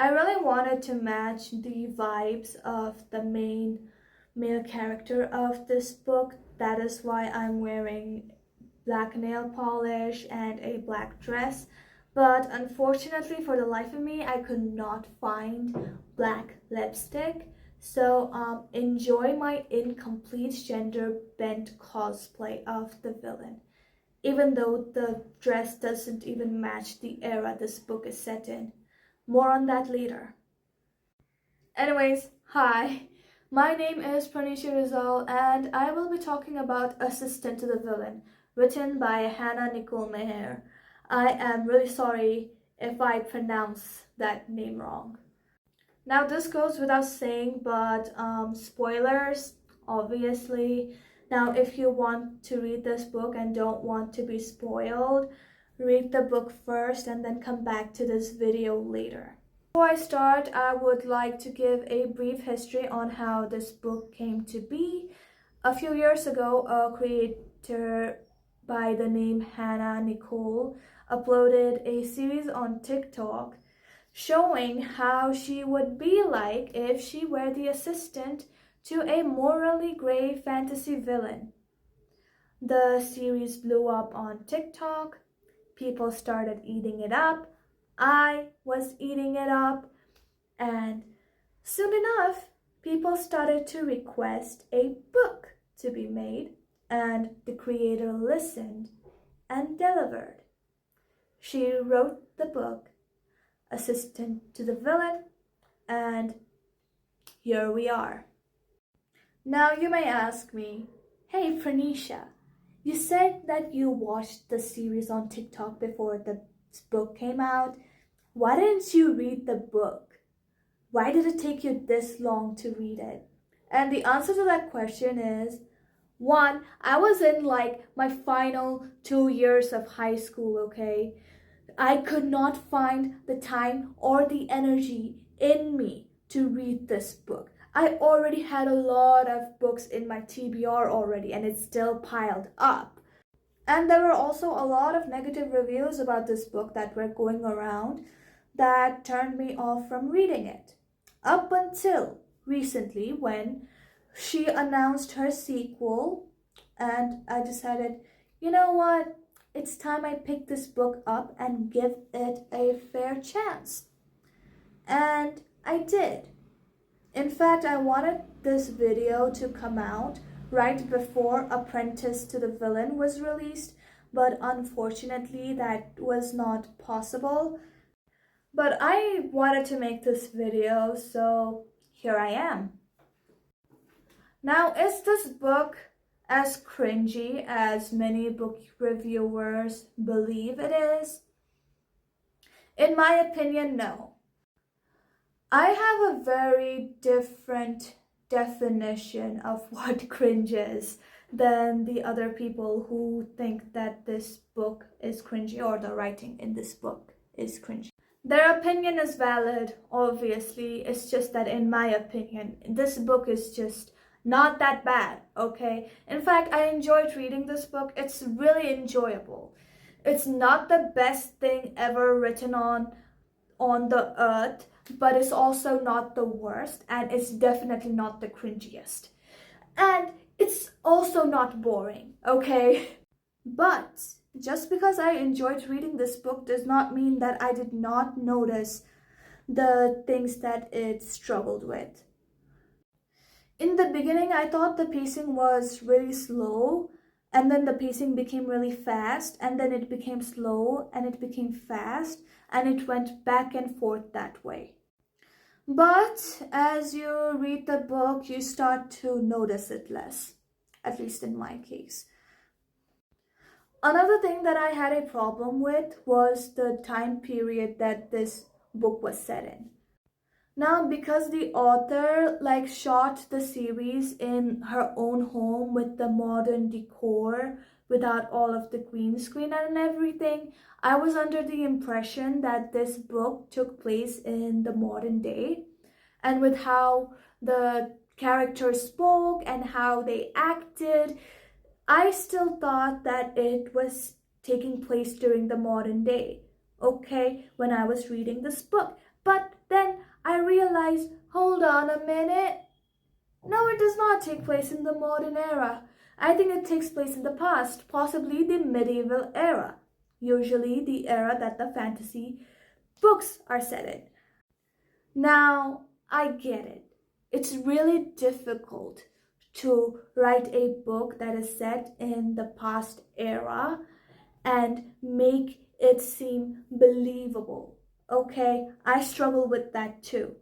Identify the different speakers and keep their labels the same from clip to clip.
Speaker 1: I really wanted to match the vibes of the main male character of this book. That is why I'm wearing black nail polish and a black dress. But unfortunately, for the life of me, I could not find black lipstick. So enjoy my incomplete gender bent cosplay of the villain, even though the dress doesn't even match the era this book is set in. More on that later. Anyways, hi. My name is Pranisha Rizal and I will be talking about Assistant to the Villain, written by Nicole Mehere. I am really sorry if I pronounce that name wrong. Now this goes without saying, but spoilers, obviously. Now if you want to read this book and don't want to be spoiled, read the book first and then come back to this video later. Before I start, I would like to give a brief history on how this book came to be. A few years ago, a creator by the name Nicole uploaded a series on TikTok showing how she would be like if she were the assistant to a morally gray fantasy villain. The series blew up on TikTok. People started eating it up. I was eating it up. And soon enough, people started to request a book to be made, and the creator listened and delivered. She wrote the book, Assistant to the Villain, and here we are. Now you may ask me, hey Pranisha, you said that you watched the series on TikTok before the book came out. Why didn't you read the book? Why did it take you this long to read it? And the answer to that question is, one, I was in like my final 2 years of high school, okay? I could not find the time or the energy in me to read this book. I already had a lot of books in my TBR already, and it's still piled up. And there were also a lot of negative reviews about this book that were going around that turned me off from reading it. Up until recently, when she announced her sequel, and I decided, you know what? It's time I pick this book up and give it a fair chance. And I did. In fact, I wanted this video to come out right before Apprentice to the Villain was released, but unfortunately that was not possible. But I wanted to make this video, so here I am. Now, is this book as cringy as many book reviewers believe it is? In my opinion, no. I have a very different definition of what cringe is than the other people who think that this book is cringy or the writing in this book is cringy. Their opinion is valid, obviously. It's just that in my opinion, this book is just not that bad, okay? In fact, I enjoyed reading this book. It's really enjoyable. It's not the best thing ever written on the earth, but it's also not the worst, and it's definitely not the cringiest. And it's also not boring, okay? But just because I enjoyed reading this book does not mean that I did not notice the things that it struggled with. In the beginning, I thought the pacing was really slow, and then the pacing became really fast, and then it became slow, and it became fast, and it went back and forth that way. But as you read the book, you start to notice it less, at least in my case. Another thing that I had a problem with was the time period that this book was set in. Now, because the author shot the series in her own home with the modern decor, without all of the green screen and everything, I was under the impression that this book took place in the modern day. And with how the characters spoke and how they acted, I still thought that it was taking place during the modern day, okay, when I was reading this book. But then realized, hold on a minute. No, it does not take place in the modern era. I think it takes place in the past, possibly the medieval era, usually the era that the fantasy books are set in. Now, I get it. It's really difficult to write a book that is set in the past era and make it seem believable. Okay, I struggle with that too.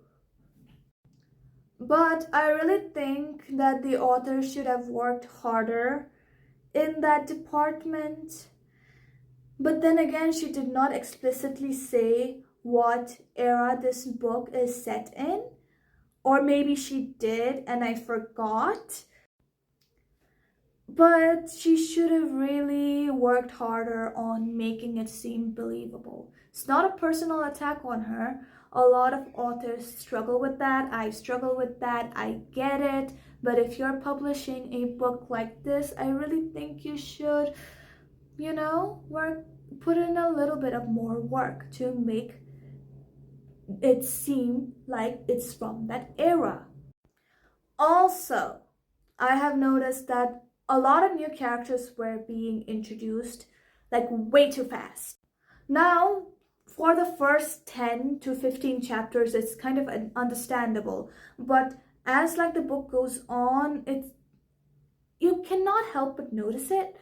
Speaker 1: But I really think that the author should have worked harder in that department. But then again, she did not explicitly say what era this book is set in. Or maybe she did and I forgot. But she should have really worked harder on making it seem believable. It's not a personal attack on her. A lot of authors struggle with that. I struggle with that. I get it. But if you're publishing a book like this, I really think you should, put in a little bit of more work to make it seem like it's from that era. Also, I have noticed that a lot of new characters were being introduced like way too fast. Now, for the first 10 to 15 chapters, it's kind of understandable. But as like the book goes on, you cannot help but notice it.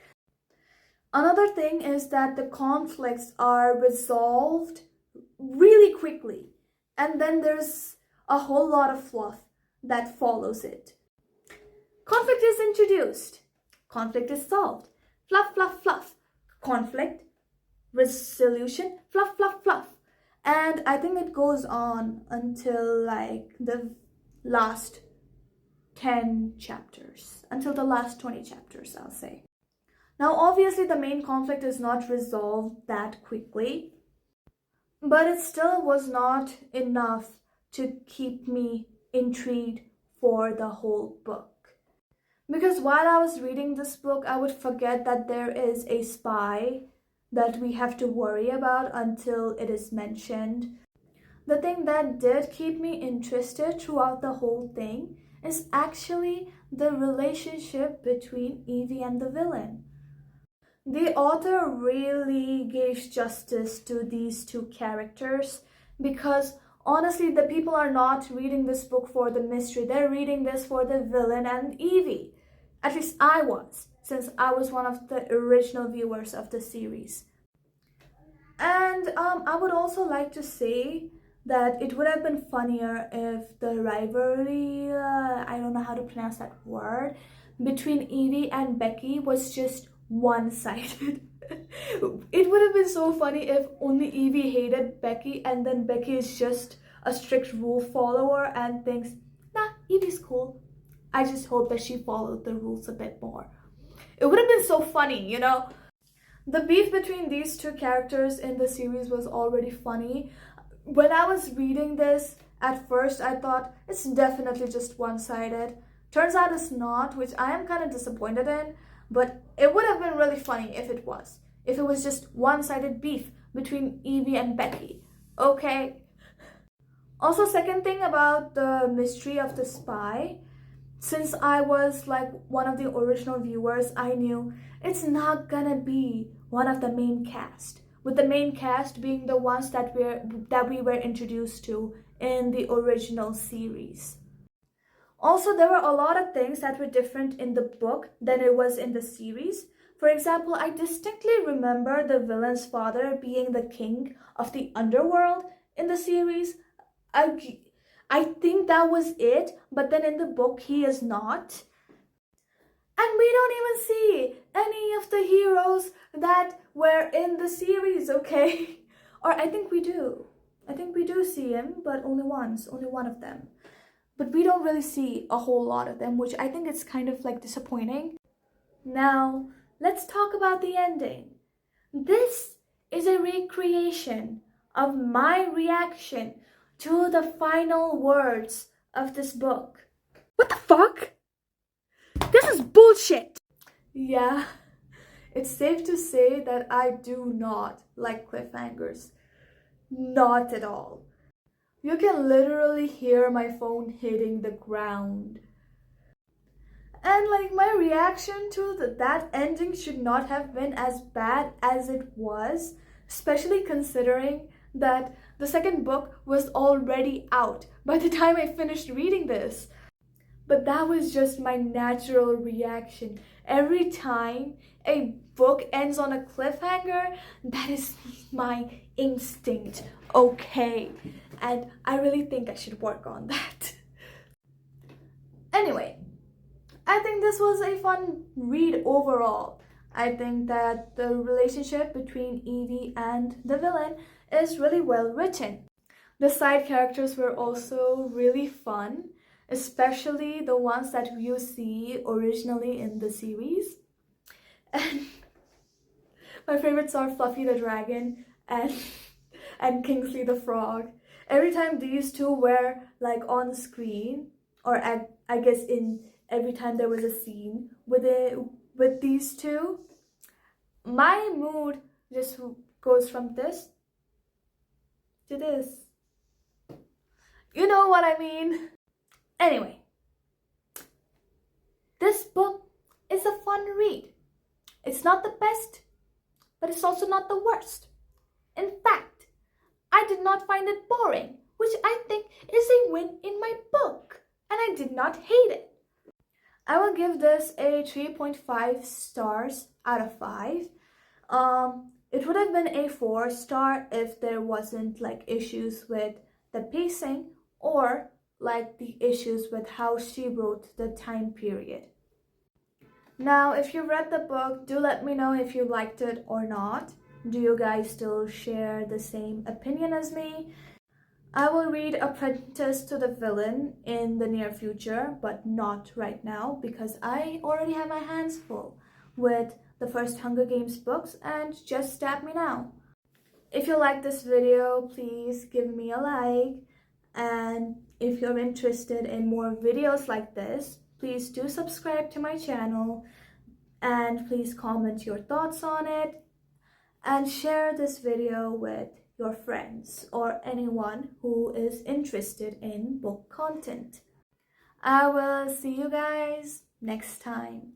Speaker 1: Another thing is that the conflicts are resolved really quickly. And then there's a whole lot of fluff that follows it. Conflict is introduced. Conflict is solved. Fluff, fluff, fluff. Conflict, resolution, fluff, fluff, fluff. And I think it goes on until like the last 10 chapters. Until the last 20 chapters, I'll say. Now, obviously, the main conflict is not resolved that quickly. But it still was not enough to keep me intrigued for the whole book. Because while I was reading this book, I would forget that there is a spy that we have to worry about until it is mentioned. The thing that did keep me interested throughout the whole thing is actually the relationship between Evie and the villain. The author really gave justice to these two characters because honestly, the people are not reading this book for the mystery. They're reading this for the villain and Evie. At least I was, since I was one of the original viewers of the series. And I would also like to say that it would have been funnier if the rivalry, I don't know how to pronounce that word, between Evie and Becky was just one-sided. It would have been so funny if only Evie hated Becky and then Becky is just a strict rule follower and thinks, nah, Evie's cool. I just hope that she followed the rules a bit more. It would have been so funny, The beef between these two characters in the series was already funny. When I was reading this, at first I thought it's definitely just one-sided. Turns out it's not, which I am kind of disappointed in. But it would have been really funny if it was. If it was just one-sided beef between Evie and Becky. Okay? Also, second thing about the mystery of the spy. Since I was like one of the original viewers, I knew it's not gonna be one of the main cast. With the main cast being the ones that we were introduced to in the original series. Also, there were a lot of things that were different in the book than it was in the series. For example, I distinctly remember the villain's father being the king of the underworld in the series. I think that was it, but then in the book he is not. And we don't even see any of the heroes that were in the series, okay? Or I think we do. I think we do see him, but only once, only one of them. But we don't really see a whole lot of them, which I think is kind of like disappointing. Now, let's talk about the ending. This is a recreation of my reaction to the final words of this book. What the fuck? This is bullshit! Yeah, it's safe to say that I do not like cliffhangers. Not at all. You can literally hear my phone hitting the ground. And like my reaction to that ending should not have been as bad as it was, especially considering that the second book was already out by the time I finished reading this. But that was just my natural reaction. Every time a book ends on a cliffhanger, that is my instinct, okay? And I really think I should work on that. Anyway, I think this was a fun read overall. I think that the relationship between Evie and the villain is really well written. The side characters were also really fun, especially the ones that you see originally in the series. And my favorites are Fluffy the dragon and and Kingsley the frog. Every time these two were like on screen, or I guess in every time there was a scene with these two, my mood just goes from this to this. You know what I mean? Anyway, this book is a fun read. It's not the best, but it's also not the worst. In fact, I did not find it boring, which I think is a win in my book, and I did not hate it. I will give this a 3.5 stars out of 5. It would have been a 4-star if there wasn't like issues with the pacing or like the issues with how she wrote the time period. Now, if you read the book, do let me know if you liked it or not. Do you guys still share the same opinion as me? I will read Apprentice to the Villain in the near future, but not right now because I already have my hands full with the first Hunger Games books and Just Stab Me Now. If you like this video, please give me a like, and if you're interested in more videos like this, please do subscribe to my channel, and please comment your thoughts on it, and share this video with your friends or anyone who is interested in book content. I will see you guys next time.